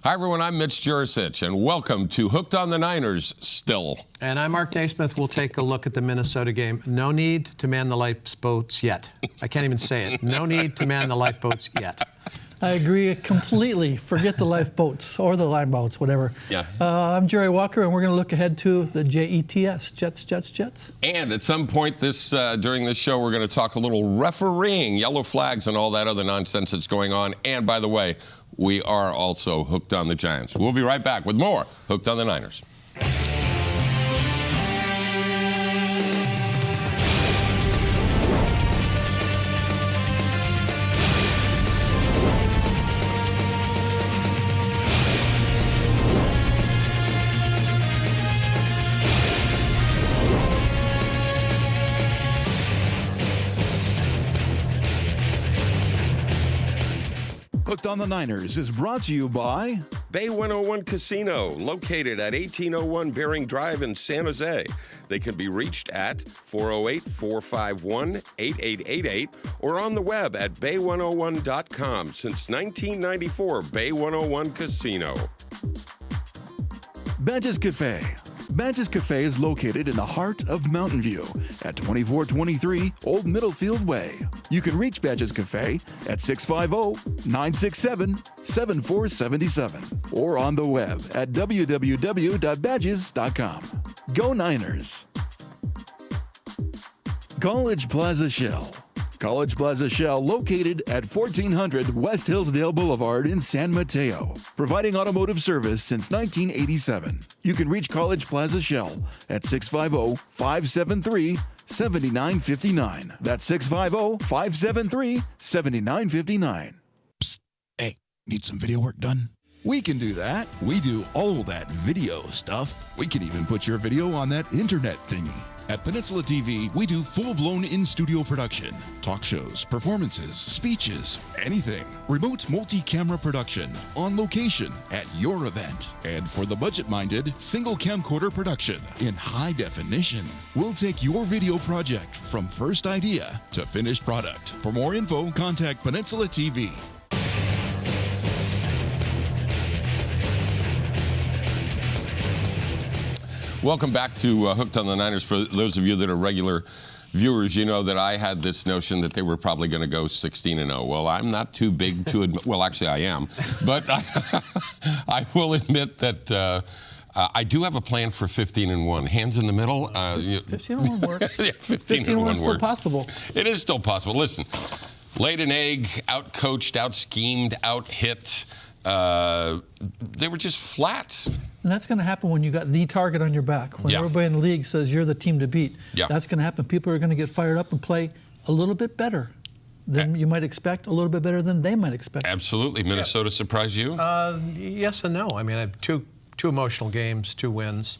Hi, everyone. I'm Mitch Juricich, and welcome to Hooked on the Niners still. And I'm Mark Naismith. We'll take a look at the Minnesota game. No need to man the lifeboats yet. I can't even say it. No need to man the lifeboats yet. I agree completely. Forget the lifeboats or the lifeboats, whatever. Yeah. I'm Jerry Walker, and we're going to look ahead to the JETS, Jets. And at some point during this show, we're going to talk a little refereeing, yellow flags, and all that other nonsense that's going on. And by the way, we are also hooked on the Giants. We'll be right back with more Hooked on the Niners. Hooked on the Niners is brought to you by Bay 101 Casino, located at 1801 Bering Drive in San Jose. They can be reached at 408-451-8888 or on the web at bay101.com. Since 1994, Bay 101 Casino. Badges Cafe. Badges Cafe is located in the heart of Mountain View at 2423 Old Middlefield Way. You can reach Badges Cafe at 650-967-7477 or on the web at www.badges.com. Go Niners! College Plaza Shell. College Plaza Shell, located at 1400 West Hillsdale Boulevard in San Mateo, providing automotive service since 1987. You can reach College Plaza Shell at 650-573-7959. That's 650-573-7959. Psst. Hey, need some video work done? We can do that. We do all that video stuff. We can even put your video on that internet thingy. At Peninsula TV, we do full-blown in-studio production, talk shows, performances, speeches, anything. Remote multi-camera production, on location, at your event. And for the budget-minded, single camcorder production in high definition. We'll take your video project from first idea to finished product. For more info, contact Peninsula TV. Welcome back to Hooked on the Niners. For those of you that are regular viewers, you know that I had this notion that they were probably going to go 16-0. Well, I'm not too big to admit. Well, actually, I am. But I will admit that I do have a plan for 15-1. Hands in the middle. 15-1 works. Yeah, 15-1 works. Still possible. It is still possible. Listen, laid an egg, out-coached, out-schemed, out-hit. They were just flat. And that's going to happen when you got the target on your back. When everybody in the league says you're the team to beat, that's going to happen. People are going to get fired up and play a little bit better than you might expect, a little bit better than they might expect. Absolutely. Minnesota surprised you? Yes and no. I mean, I have two emotional games, 2 wins.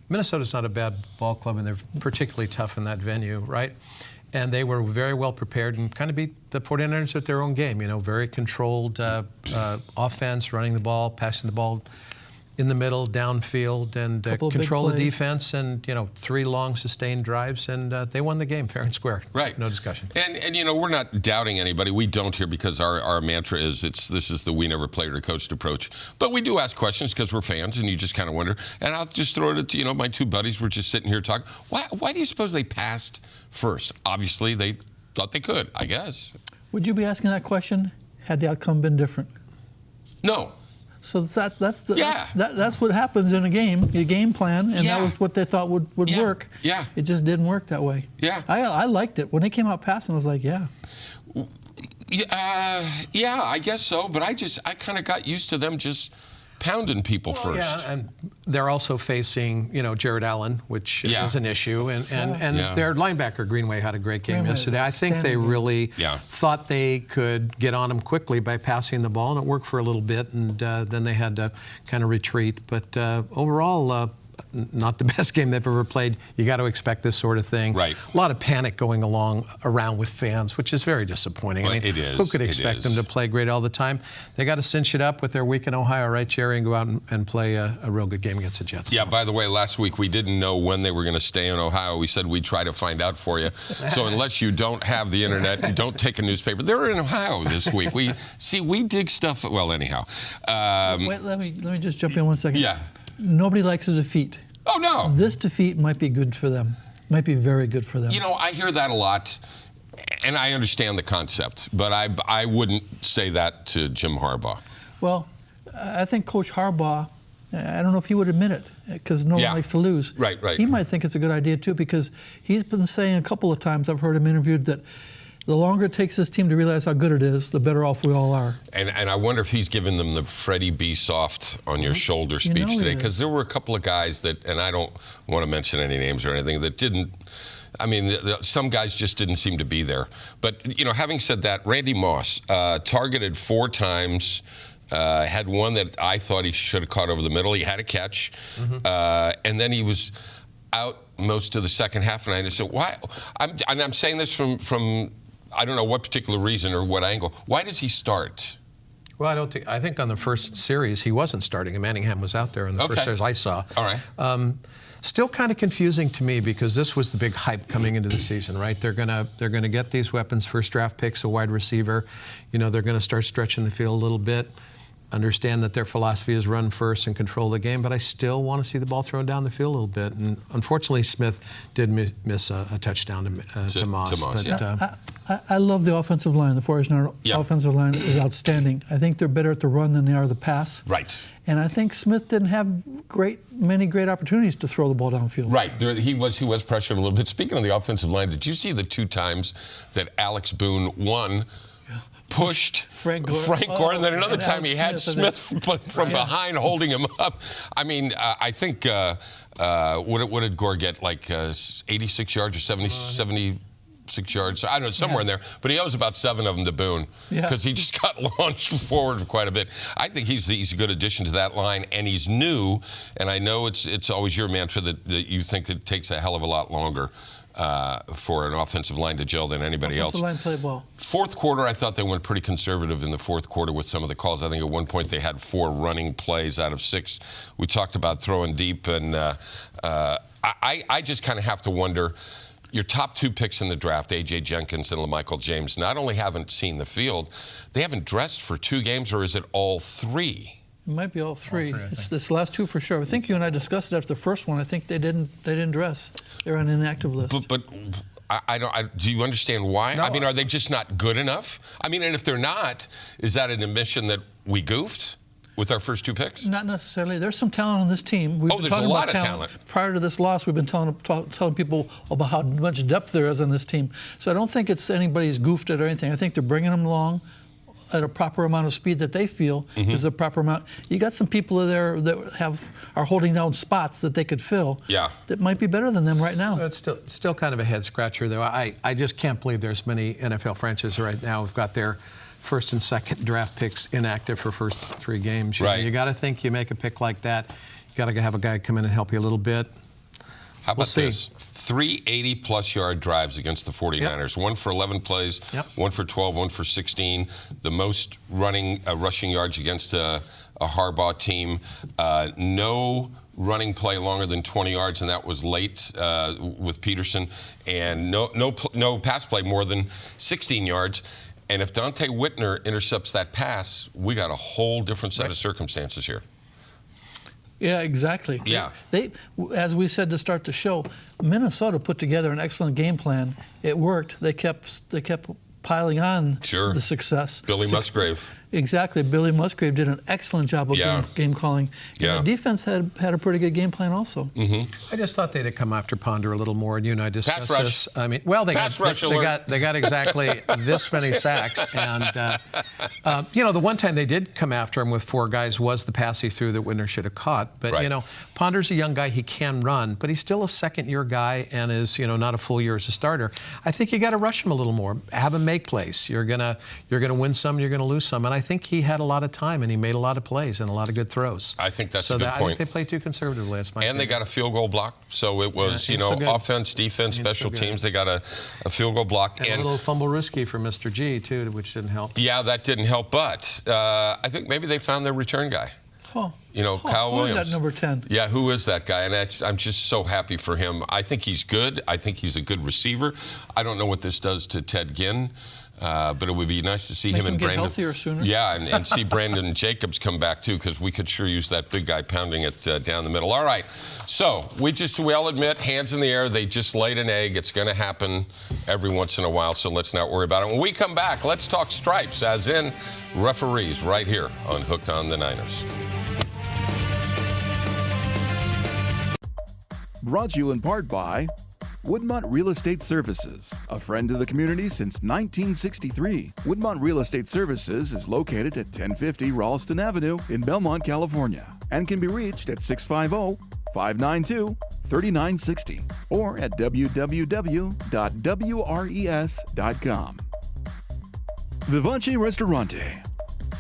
Minnesota's not a bad ball club, and they're particularly tough in that venue, right? And they were very well prepared and kind of beat the 49ers at their own game. You know, very controlled offense, running the ball, passing the ball in the middle, downfield, and control the defense, and 3 long sustained drives, and they won the game fair and square. Right, no discussion. And we're not doubting anybody. We don't here because our mantra is this is the we never played or coached approach. But we do ask questions because we're fans, and you just kind of wonder. And I'll just throw it to my 2 buddies were just sitting here talking. Why do you suppose they passed first? Obviously, they thought they could. I guess. Would you be asking that question had the outcome been different? No. So that's what happens in a game. You game plan, and that was what they thought would work. Yeah. It just didn't work that way. Yeah. I liked it. When they came out passing, I was like, yeah. Yeah, I guess so. But I kind of got used to them just pounding people first. Yeah, and they're also facing, Jared Allen, which is an issue, and their linebacker Greenway had a great game yesterday. I think they really thought they could get on him quickly by passing the ball, and it worked for a little bit, and then they had to kind of retreat. But overall, not the best game they've ever played. You got to expect this sort of thing. Right. A lot of panic going around with fans, which is very disappointing. Well, I mean, it is. Who could expect them to play great all the time? They got to cinch it up with their week in Ohio, right, Jerry, and go out and play a real good game against the Jets. Yeah, by the way, last week we didn't know when they were going to stay in Ohio. We said we'd try to find out for you. So unless you don't have the internet and don't take a newspaper, they're in Ohio this week. We dig stuff. Well, anyhow. Wait, let me just jump in 1 second. Yeah. Nobody likes a defeat. Oh, no. This defeat might be good for them. Might be very good for them. You know, I hear that a lot, and I understand the concept, but I wouldn't say that to Jim Harbaugh. Well, I think Coach Harbaugh, I don't know if he would admit it, because no one likes to lose. Right. He might think it's a good idea, too, because he's been saying a couple of times, I've heard him interviewed, that the longer it takes this team to realize how good it is, the better off we all are. And I wonder if he's giving them the Freddie B. Soft on your shoulder speech today, because there were a couple of guys that, and I don't want to mention any names or anything, that didn't. I mean, some guys just didn't seem to be there. But, you know, having said that, Randy Moss targeted 4 times. Had one that I thought he should have caught over the middle. He had a catch. And then he was out most of the second half. And I just said, why? I'm saying this from I don't know what particular reason or what angle. Why does he start? Well, I think on the first series he wasn't starting, and Manningham was out there in the first series I saw. All right. Still kind of confusing to me, because this was the big hype coming into the season, right? They're gonna get these weapons, first draft picks, a wide receiver. You know, they're gonna start stretching the field a little bit. Understand that their philosophy is run first and control the game, but I still want to see the ball thrown down the field a little bit. And unfortunately, Smith did miss a touchdown to Moss. But, I love the offensive line. The 49er offensive line is outstanding. I think they're better at the run than they are the pass. Right. And I think Smith didn't have many great opportunities to throw the ball downfield. Right. He was pressured a little bit. Speaking of the offensive line, did you see the 2 times that Alex Boone pushed Frank Gordon, then another time he had Smith from behind holding him up. I mean, I think, what did Gore get, like 86 yards or 76 yards? I don't know, somewhere in there. But he owes about 7 of them to Boone, because he just got launched forward quite a bit. I think he's a good addition to that line, and he's new. And I know it's always your mantra that you think it takes a hell of a lot longer for an offensive line to gel than anybody else. Offensive line played well. Fourth quarter, I thought they went pretty conservative in the fourth quarter with some of the calls. I think at one point they had 4 running plays out of 6. We talked about throwing deep, and I just kind of have to wonder, your top 2 picks in the draft, A.J. Jenkins and LaMichael James, not only haven't seen the field, they haven't dressed for 2 games, or is it all 3? It might be all 3. It's this last 2 for sure. I think you and I discussed it after the first one. I think they didn't dress. They're on an inactive list. But I don't. Do you understand why? No, I mean, are they just not good enough? I mean, and if they're not, is that an admission that we goofed with our first 2 picks? Not necessarily. There's some talent on this team. There's a lot of talent. Prior to this loss, we've been telling people about how much depth there is on this team. So I don't think it's anybody's goofed it or anything. I think they're bringing them along at a proper amount of speed that they feel is a proper amount. You got some people there that are holding down spots that they could fill. That might be better than them right now. It's still kind of a head scratcher, though. I just can't believe there's many NFL franchises right now who've got their first and second draft picks inactive for first 3 games. You got to think you make a pick like that, you got to have a guy come in and help you a little bit. How about this? 3 80-plus yard drives against the 49ers. 1 for 11 plays, 1 for 12, 1 for 16. The most rushing yards against a Harbaugh team. No running play longer than 20 yards, and that was late with Peterson. And no pass play more than 16 yards. And if Dante Whitner intercepts that pass, we got a whole different set of circumstances here. Yeah, exactly. Yeah. They, as we said to start the show, Minnesota put together an excellent game plan. It worked. They kept piling on the success. Billy Musgrave. Exactly. Billy Musgrave did an excellent job of game calling. And the defense had a pretty good game plan also. I just thought they'd have come after Ponder a little more, and you and I discussed Pass this. rush. I mean, well, they got exactly this many sacks. And, the one time they did come after him with 4 guys was the pass he threw that Whitner should have caught. But, Ponder's a young guy. He can run, but he's still a second-year guy and is, not a full year as a starter. I think you got to rush him a little more. Have him make plays. You're gonna win some, you're going to lose some. And I I think he had a lot of time, and he made a lot of plays and a lot of good throws. I think that's a good point. I think they played too conservatively. That's my And they got a field goal block, so it was, offense, defense, special teams. They got a field goal block. And a little fumble risky for Mr. G, too, which didn't help. Yeah, that didn't help, but I think maybe they found their return guy. Kyle Williams. Who is that number 10? Yeah, who is that guy? And I'm just so happy for him. I think he's good. I think he's a good receiver. I don't know what this does to Ted Ginn, but it would be nice to see him and Brandon. Healthier sooner. Yeah, and see Brandon Jacobs come back too, because we could sure use that big guy pounding it down the middle. All right, so we all admit, hands in the air. They just laid an egg. It's going to happen every once in a while, so let's not worry about it. When we come back, let's talk stripes, as in referees, right here on Hooked on the Niners. Brought to you in part by Woodmont Real Estate Services, a friend to the community since 1963. Woodmont Real Estate Services is located at 1050 Ralston Avenue in Belmont, California, and can be reached at 650-592-3960 or at www.wres.com. Vivace Ristorante.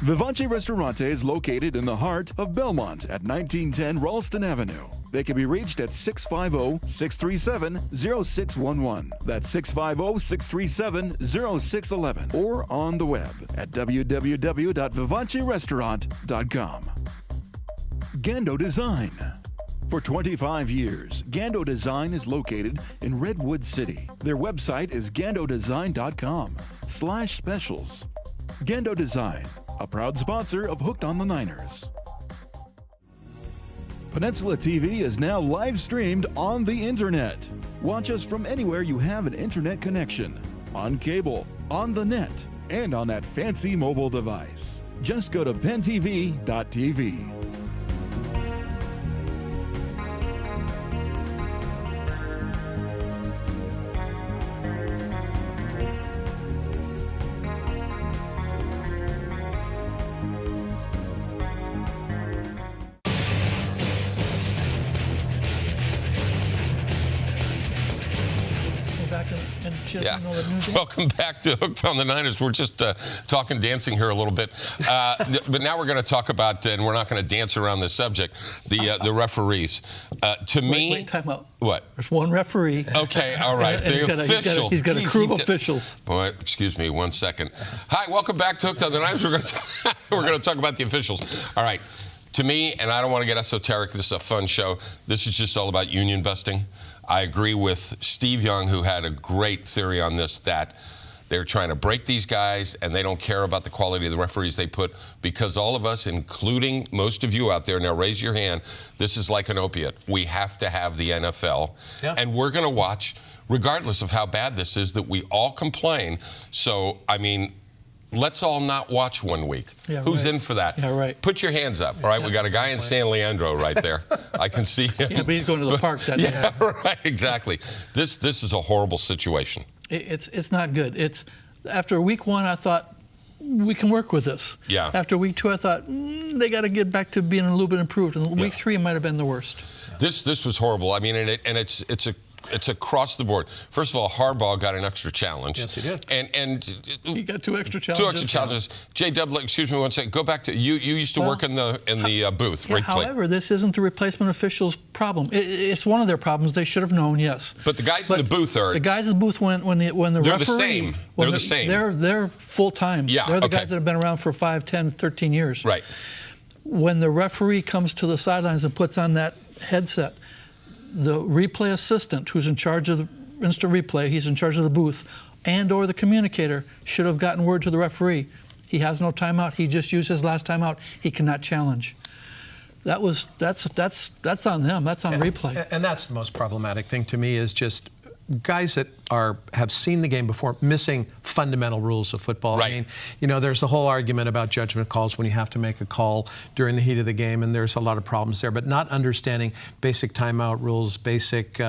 Vivace Ristorante is located in the heart of Belmont at 1910 Ralston Avenue. They can be reached at 650-637-0611. That's 650-637-0611. Or on the web at www.vivacerestaurant.com. Gando Design. For 25 years, Gando Design is located in Redwood City. Their website is gandodesign.com/specials. Gando Design, a proud sponsor of Hooked on the Niners. Peninsula TV is now live streamed on the internet. Watch us from anywhere you have an internet connection, on cable, on the net, and on that fancy mobile device. Just go to pentv.tv. Yeah. Welcome back to Hooked on the Niners. We're just talking dancing here a little bit. But now we're going to talk about, and we're not going to dance around this subject, the referees. Wait, time out. What? There's one referee. Okay, all right. The officials. He's got a crew of officials. Boy, excuse me 1 second. Hi, welcome back to Hooked on the Niners. We're going to talk about the officials. All right. To me, and I don't want to get esoteric, this is a fun show, this is just all about union busting. I agree with Steve Young, who had a great theory on this, that they're trying to break these guys and they don't care about the quality of the referees they put, because all of us, including most of you out there, now raise your hand, this is like an opiate. We have to have the NFL, and we're going to watch, regardless of how bad this is, that we all complain. So, I mean, let's all not watch 1 week. Yeah, Who's right. in for that? Yeah, right. Put your hands up, all right? We got a guy in San Leandro right there. I can see him. Yeah, but he's going to the park that day. Yeah, right, exactly. This is a horrible situation. It's not good. After week 1, I thought, we can work with this. Yeah. After week 2, I thought, they got to get back to being a little bit improved. And week 3 might have been the worst. This was horrible. I mean, it's across the board. First of all, Harbaugh got an extra challenge. Yes, he did. And he got 2 extra challenges. 2 extra challenges. J.W., excuse me 1 second. Go back to you. You used to work in the booth. Yeah, however, this isn't the replacement officials' problem. It's one of their problems. They should have known. Yes. But the guys in the booth are. The guys in the booth when the referee. They're the same. They're the same. They're full time. Yeah. They're the guys that have been around for 5, 10, 13 years. Right. When the referee comes to the sidelines and puts on that headset, the replay assistant, who's in charge of the instant replay, he's in charge of the booth, and or the communicator should have gotten word to the referee. He has no timeout. He just used his last timeout. He cannot challenge. That's on them. That's on replay. And that's the most problematic thing to me, is just guys that have seen the game before missing fundamental rules of football. Right. I mean, there's the whole argument about judgment calls when you have to make a call during the heat of the game, and there's a lot of problems there. But not understanding basic timeout rules, basic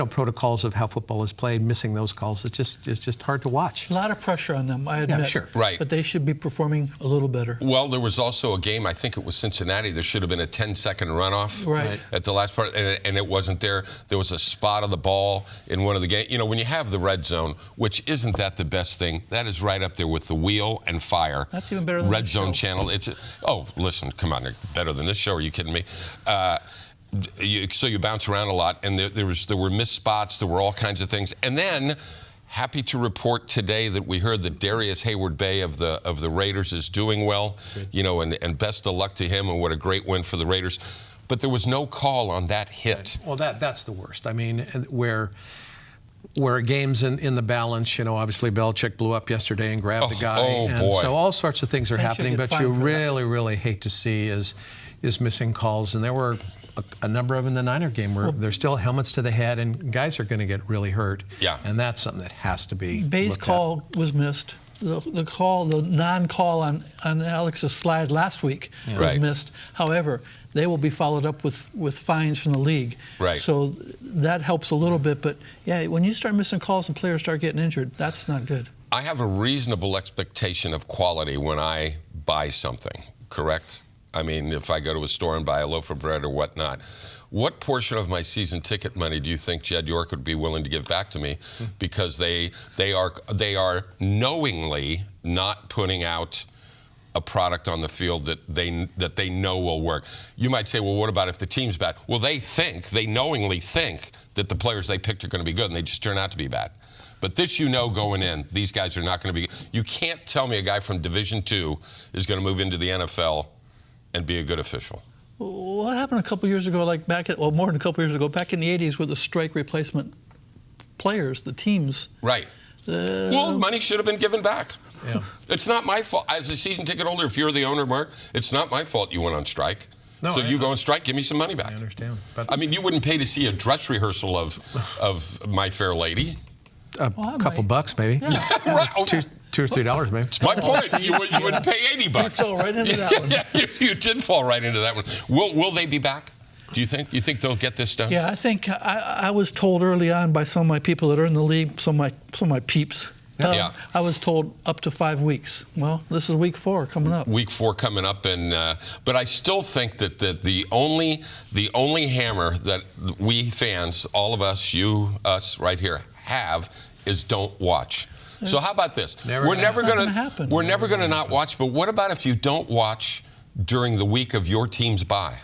protocols of how football is played, missing those calls, it's just hard to watch. A lot of pressure on them, I admit. Yeah, sure. Right. But they should be performing a little better. Well, there was also a game, I think it was Cincinnati, there should have been a 10-second runoff right. at the last part, and it wasn't there. There was a spot of the ball in one of the games. When you have have the Red Zone, which isn't that the best thing. That is right up there with the Wheel and Fire. That's even better than Red this Zone show. channel. Listen, come on, better than this show? Are you kidding me? So you bounce around a lot, and there were missed spots. There were all kinds of things, and then. Happy to report today that we heard that Darius Hayward-Bay of the Raiders is doing well, and best of luck to him, and what a great win for the Raiders. But there was no call on that hit. Right. Well, that's the worst. I mean, where a game's in the balance, obviously Belichick blew up yesterday and grabbed the guy. And so all sorts of things are happening, but you really, really hate to see is missing calls. And there were a number of in the Niner game where there's still helmets to the head and guys are going to get really hurt. Yeah. And that's something that has to be Bay's looked call was missed. The non-call on Alex's slide last week was missed. However, they will be followed up with fines from the league. Right. So that helps a little bit. But, yeah, when you start missing calls and players start getting injured, that's not good. I have a reasonable expectation of quality when I buy something, correct? I mean, if I go to a store and buy a loaf of bread or whatnot, what portion of my season ticket money do you think Jed York would be willing to give back to me? Because they are knowingly not putting out a product on the field that they know will work. You might say, well, what about if the team's bad? Well, they knowingly think that the players they picked are going to be good, and they just turn out to be bad. But this, going in, these guys are not going to be. You can't tell me a guy from Division II is going to move into the NFL and be a good official. What happened a couple years ago, more than a couple years ago, back in the 80s with the strike replacement players, the teams? Right. Well, money should have been given back. Yeah. It's not my fault. As a season ticket holder, if you're the owner, Mark, it's not my fault you went on strike. No, so you go on strike, give me some money back. I understand. But I mean, you wouldn't pay to see a dress rehearsal of My Fair Lady. A couple bucks, maybe. Yeah. Right. $2 or $3, maybe. My point. You wouldn't pay $80. You fell right into that one. Yeah, you did fall right into that one. Will they be back? Do you think? You think they'll get this done? Yeah, I think I was told early on by some of my people that are in the league, some of my peeps. I was told up to 5 weeks. Well, this is week 4 coming up. Week 4 coming up, and but I still think that the only hammer that we fans, all of us, us right here, have is don't watch. So how about this? We're never going to not watch. But what about if you don't watch during the week of your team's bye?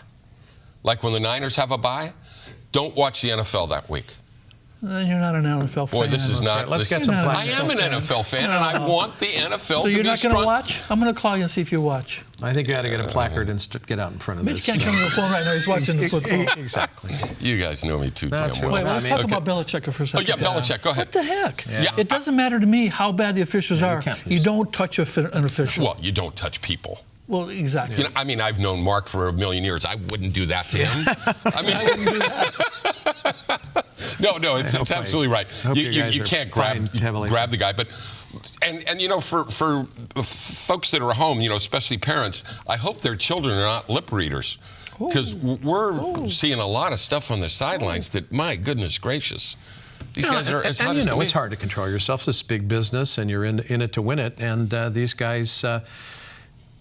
Like when the Niners have a bye, don't watch the NFL that week. Then you're not an NFL fan. Boy, this is not. Let's get some I am an NFL fan, and I want the NFL to be strong. So you're not going to watch? I'm going to call you and see if you watch. I think you got to get a placard and get out in front of Mitch this. can't come to the phone right now. He's watching the football. Exactly. You guys know me too damn well. Wait, let's talk about Belichick for a second. Oh, yeah, Belichick, go ahead. What the heck? Yeah. It doesn't matter to me how bad the officials are. You don't touch an official. Well, you don't touch people. Well, exactly. I mean, I've known Mark for a million years. I wouldn't do that to him. I mean, I wouldn't do that. No, it's absolutely right. You can't grab the guy, but and for folks that are at home, especially parents, I hope their children are not lip readers, because we're seeing a lot of stuff on the sidelines that, my goodness gracious, these guys are as hot as can be. It's hard to control yourself. It's a big business, and you're in it to win it. And these guys,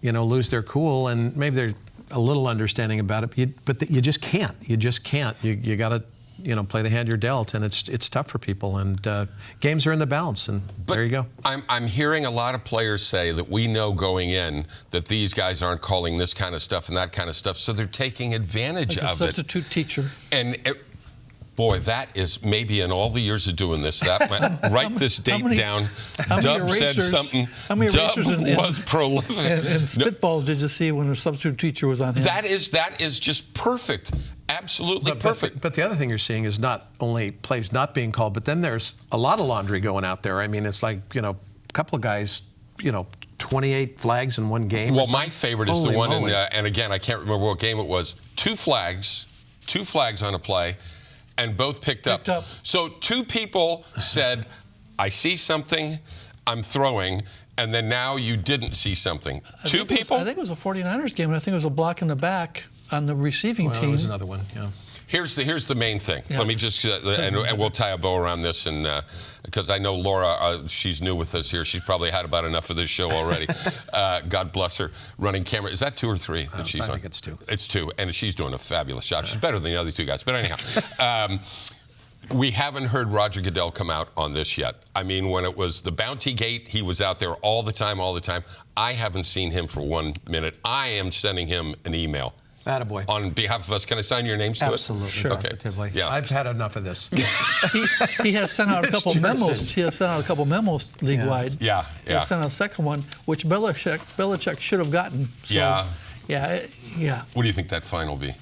lose their cool, and maybe they're a little understanding about it, but you just can't. You just can't. You got to. Play the hand you're dealt, and it's tough for people. And games are in the balance, and there you go. I'm hearing a lot of players say that we know going in that these guys aren't calling this kind of stuff and that kind of stuff, so they're taking advantage of it. Substitute teacher. And boy, that is maybe in all the years of doing this. Write this date down. Dub said something. How many Dub was prolific. And spitballs did you see when a substitute teacher was on him? That is just perfect. Absolutely perfect. But the other thing you're seeing is not only plays not being called, but then there's a lot of laundry going out there. I mean, it's like, a couple of guys, 28 flags in one game. Well, my favorite is the one, and again, I can't remember what game it was. Two flags on a play, and both picked up. So 2 people said, I see something, I'm throwing, and then now you didn't see something. 2 people? I think it was a 49ers game, and I think it was a block in the back on the receiving team. There was another one, yeah. Here's the main thing. Yeah. Let me just, and we'll tie a bow around this, and because I know Laura, she's new with us here. She's probably had about enough of this show already. God bless her. Running camera. Is that 2 or 3 that she's on? I think it's 2. It's 2, and she's doing a fabulous job. She's better than the other 2 guys. But anyhow, We haven't heard Roger Goodell come out on this yet. I mean, when it was the Bounty Gate, he was out there all the time. I haven't seen him for 1 minute. I am sending him an email. Attaboy. On behalf of us, can I sign your names to it? Absolutely. Sure. Okay. Positively. Yeah. I've had enough of this. He has sent out a couple memos. He has sent out a couple memos league-wide. Yeah. He has sent out a second one, which Belichick should have gotten. So, yeah. What do you think that fine will be?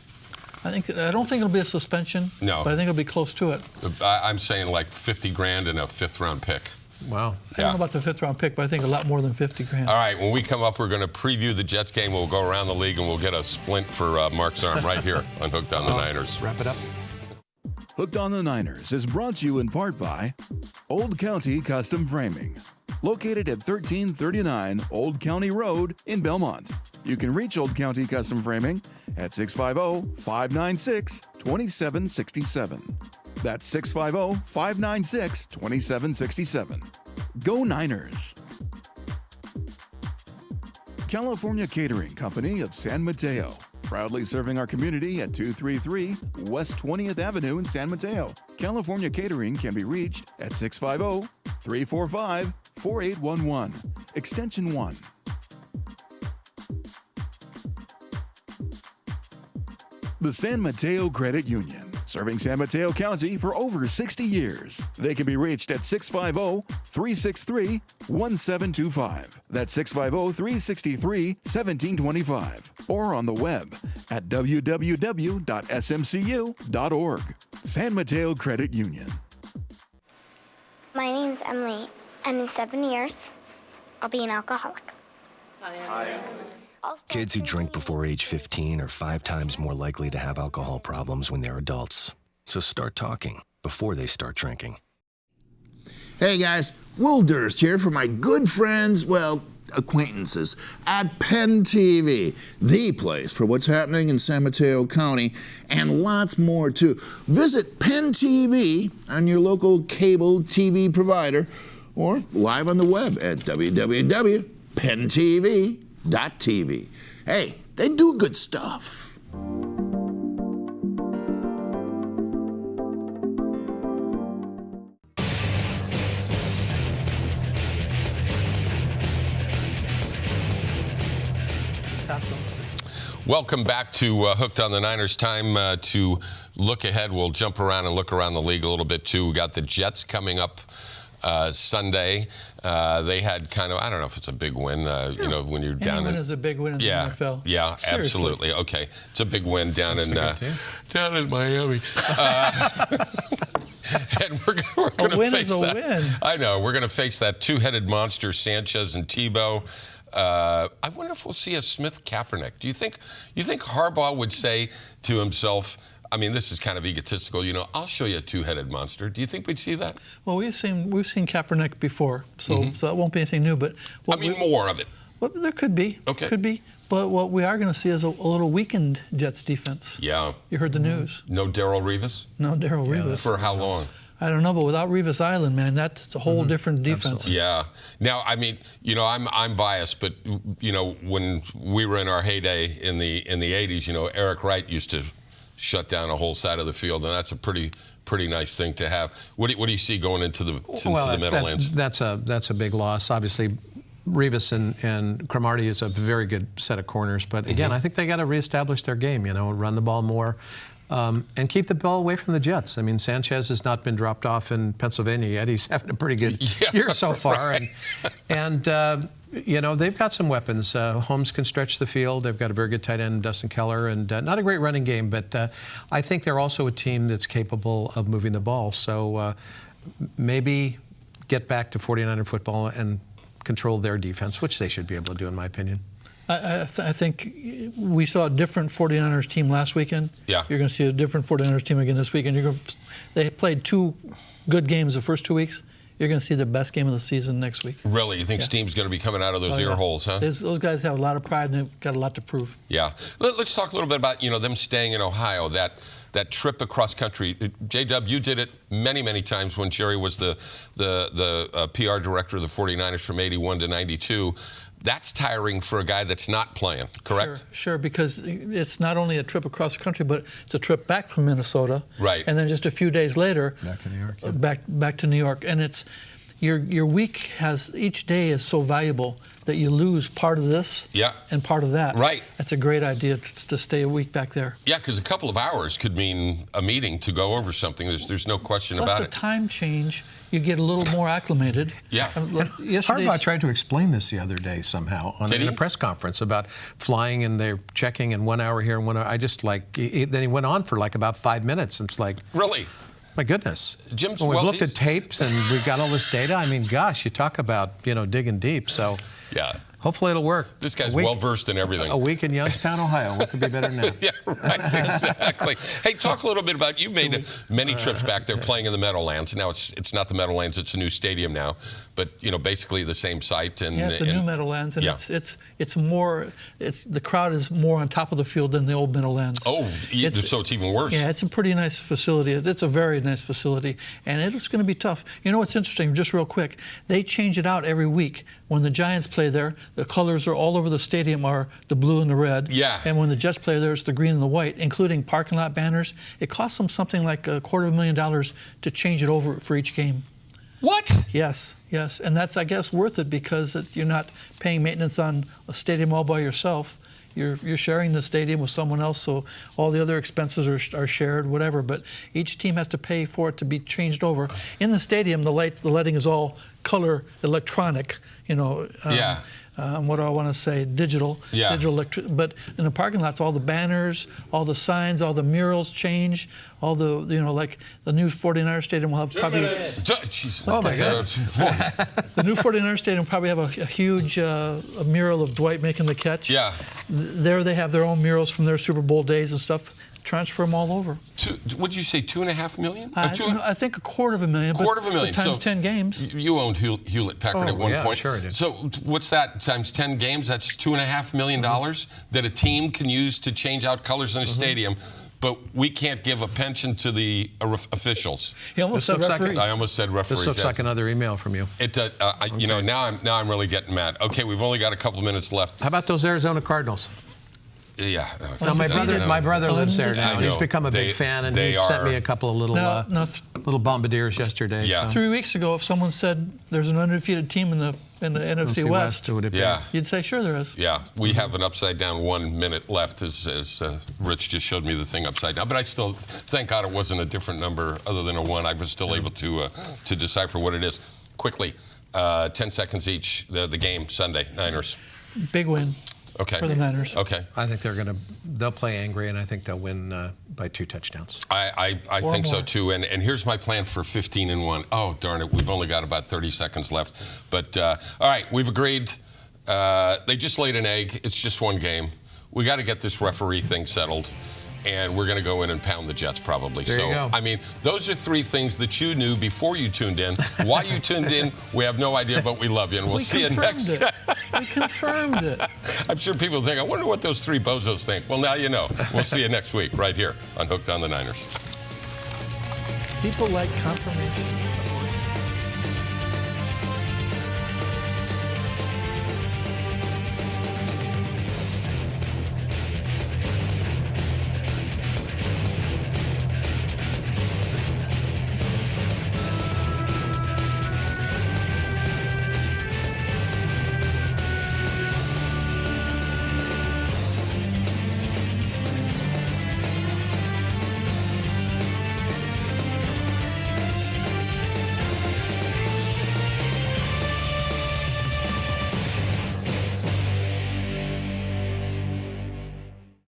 I don't think it'll be a suspension. No. But I think it'll be close to it. I'm saying like $50,000 and a 5th-round pick. Wow. I don't know about the 5th-round pick, but I think a lot more than $50,000. All right, when we come up, we're going to preview the Jets game. We'll go around the league, and we'll get a splint for Mark's arm right here on Hooked on the Niners. Wrap it up. Hooked on the Niners is brought to you in part by Old County Custom Framing, located at 1339 Old County Road in Belmont. You can reach Old County Custom Framing at 650-596-2767. That's 650-596-2767. Go Niners! California Catering Company of San Mateo, proudly serving our community at 233 West 20th Avenue in San Mateo. California Catering can be reached at 650-345-4811, extension 1. The San Mateo Credit Union, serving San Mateo County for over 60 years. They can be reached at 650-363-1725. That's 650-363-1725. Or on the web at www.smcu.org. San Mateo Credit Union. My name's Emily, and in 7 years, I'll be an alcoholic. Kids who drink before age 15 are 5 times more likely to have alcohol problems when they're adults. So start talking before they start drinking. Hey guys, Will Durst here for my good friends, acquaintances at Penn TV, the place for what's happening in San Mateo County, and lots more too. Visit Penn TV on your local cable TV provider or live on the web at www.penntv.tv. Hey, they do good stuff. Welcome back to Hooked on the Niners. Time to look ahead. We'll jump around and look around the league a little bit too. We got the Jets coming up Sunday. They had kind of, I don't know if it's a big win, when you're down Any win in. is a big win in the NFL. Yeah, seriously. Absolutely. Okay, it's a big win down in Miami. And we're going to face that. Win. I know. We're going to face that two-headed monster, Sanchez and Tebow. I wonder if we'll see a Smith Kaepernick. Do you think Harbaugh would say to himself, I mean, this is kind of egotistical, I'll show you a two-headed monster. Do you think we'd see that? Well, we've seen Kaepernick before, so that won't be anything new. But more of it. Well, there could be. Okay. Could be. But what we are going to see is a little weakened Jets defense. Yeah. You heard the news. No Darrell Revis? No Darrell Revis. For how long? I don't know, but without Revis Island, man, that's a whole different defense. Absolutely. Yeah. Now, I mean, I'm biased, but when we were in our heyday in the 80s, Eric Wright used to shut down a whole side of the field, and that's a pretty nice thing to have. What do you see going into the Meadowlands? That's a big loss. Obviously, Revis and Cromartie is a very good set of corners, but again, I think they got to reestablish their game. Run the ball more. And keep the ball away from the Jets. I mean, Sanchez has not been dropped off in Pennsylvania yet. He's having a pretty good year so far. And they've got some weapons. Holmes can stretch the field. They've got a very good tight end, Dustin Keller, and not a great running game. But I think they're also a team that's capable of moving the ball. So maybe get back to 49er football and control their defense, which they should be able to do, in my opinion. I think we saw a different 49ers team last weekend. Yeah. You're going to see a different 49ers team again this weekend. They played 2 good games the first 2 weeks. You're going to see the best game of the season next week. Really? You think Steam's going to be coming out of those ear holes, huh? Those guys have a lot of pride and they've got a lot to prove. Yeah. Let's talk a little bit about, them staying in Ohio, that trip across country. J-Dub, you did it many, many times when Jerry was the PR director of the 49ers from 81 to 92. That's tiring for a guy that's not playing, correct? Sure, because it's not only a trip across the country, but it's a trip back from Minnesota. Right. And then just a few days later, Back to New York. Yeah. Back to New York. And it's your week each day is so valuable that you lose part of this and part of that. Right. That's a great idea to stay a week back there. Yeah, because a couple of hours could mean a meeting to go over something. There's no question Plus about the it. time change, you get a little more acclimated. Yeah. Harbaugh tried to explain this the other day somehow in a press conference about flying and they're checking in 1 hour here and 1 hour. I just then he went on for like about 5 minutes. It's like, really? My goodness. Jim's when we've looked at tapes and we've got all this data, I mean, gosh, you talk about, digging deep. So yeah. Hopefully it'll work. This guy's well-versed in everything. A week in Youngstown, Ohio. What could be better than that? Yeah, right, exactly. Hey, talk a little bit about, you made many trips back there playing in the Meadowlands. Now it's not the Meadowlands, it's a new stadium now, but basically the same site. And yeah, it's a new Meadowlands, and it's more, the crowd is more on top of the field than the old Meadowlands. Oh, so it's even worse. Yeah, it's a pretty nice facility. It's a very nice facility, and it's going to be tough. You know what's interesting, just real quick, they change it out every week. When the Giants play there, the colors are all over the stadium are the blue and the red. Yeah. And when the Jets play there, it's the green and the white, including parking lot banners. It costs them something like $250,000 to change it over for each game. What? Yes. And that's, I guess, worth it because you're not paying maintenance on a stadium all by yourself. You're sharing the stadium with someone else, so all the other expenses are shared, whatever. But each team has to pay for it to be changed over. In the stadium, the lighting is all color electronic. What do I want to say? Digital. Yeah. Digital but in the parking lots, all the banners, all the signs, all the murals change. All the like the new 49ers stadium will have probably. Oh my God. The new 49ers stadium will probably have a huge a mural of Dwight making the catch. Yeah. There they have their own murals from their Super Bowl days and stuff. Transfer them all over. What'd you say? $2.5 million? I think $250,000. $250,000 times 10 games. You owned Hewlett Packard at one point. Sure I did. So what's that times 10 games? That's $2.5 million that a team can use to change out colors in a stadium. But we can't give a pension to the officials. He almost said referees. I almost said referees. This looks like another email from you. It does. Now I'm really getting mad. Okay, we've only got a couple of minutes left. How about those Arizona Cardinals? Yeah. No, my brother lives there now, and he's become a big fan, and he sent me a couple of little bombardiers yesterday. Yeah. So. 3 weeks ago, if someone said there's an undefeated team in the NFC West, you'd say sure there is. Yeah, we have an upside down 1 minute left, as Rich just showed me the thing upside down. But I still, thank God it wasn't a different number other than a 1. I was still able to decipher what it is. Quickly, 10 seconds each, the game Sunday, Niners. Big win. Okay. For the Niners. Okay. I think they'll play angry, and I think they'll win by 2 touchdowns. I think so too. And here's my plan for 15-1. Oh, darn it, we've only got about 30 seconds left. But all right, we've agreed. They just laid an egg. It's just one game. We got to get this referee thing settled. And we're going to go in and pound the Jets probably. There you go. I mean, those are 3 things that you knew before you tuned in. Why you tuned in, we have no idea, but we love you. And we'll see you next. We confirmed it. I'm sure people think, I wonder what those 3 bozos think. Well, now you know. We'll see you next week right here on Hooked on the Niners. People like confirmation.